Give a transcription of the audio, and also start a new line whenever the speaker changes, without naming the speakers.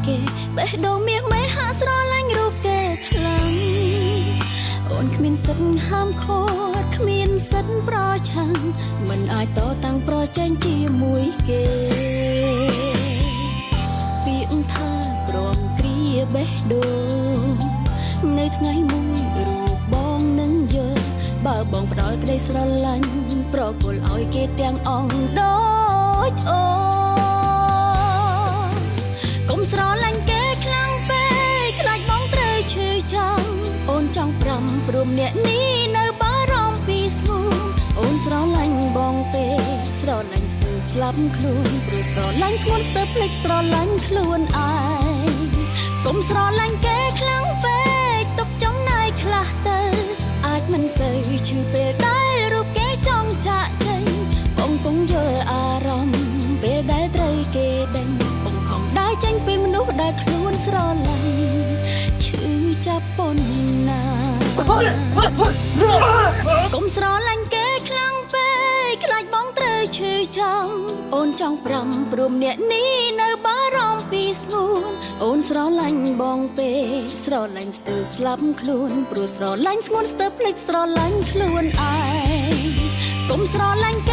គេបេះដូងមាសមេហាក់ស្រឡាញ់រូបគេខ្លាំងអូនគ្មានសិទ្ធិហាមឃាត់គ្មានសិទ្ធិប្រឆាំងមិនអាចតតាំងប្រជែងជាមួយគេពាក្យថាក្រំគ្រាបេះដូងនៅថ្ងៃមួយរូបបងនឹងយល់បើបងផ្ដល់ក្តីស្រឡាញ់ប្រគល់ឲ្យគេទាំងអង្គដូចអូកុំស្រឡាញ់គេខ្លាំងពេកខ្លាចបងត្រូវឈឺចាំអូនចង់ប្រាំព្រមអ្នកនេះនៅបារម្ភពីស្ងួនអូនស្រឡាញ់បងពេកស្រឡាញ់ស្ទើរស្លាប់ខ្លួនព្រោះស្រឡាញ់ស្ងួនស្ទើរភ្លេចស្រឡាញ់ខ្លួនឯងកុំស្រឡាញ់គេខ្លាំងពេកទុកចំណាយខ្លះទៅអាចមិនសូវឈឺពេលដែលរូបគេចង់ចាក់ចេញបងគង់យល់អារម្មណ៍ពេលដែលត្រូវគេដេញបងខំដើរចេញពីមនុស្សដែលខ្លួនស្រឡាញ់ឈឺចាប់ប៉ុណ្ណាកុំស្រឡាញ់គេខ្លាំងពេកខ្លាចបងត្រូវឈឺចាំអូនចង់ប្រាំព្រមអ្នកនេះនៅបារម្ភពីស្ងួនអូនស្រឡាញ់បងពេកស្រឡាញ់ស្ទើរស្លាប់ខ្លួនព្រោះស្រឡាញ់ស្ងួនស្ទើរភ្លេចស្រឡាញ់ខ្លួនឯងកុំស្រឡាញ់គេ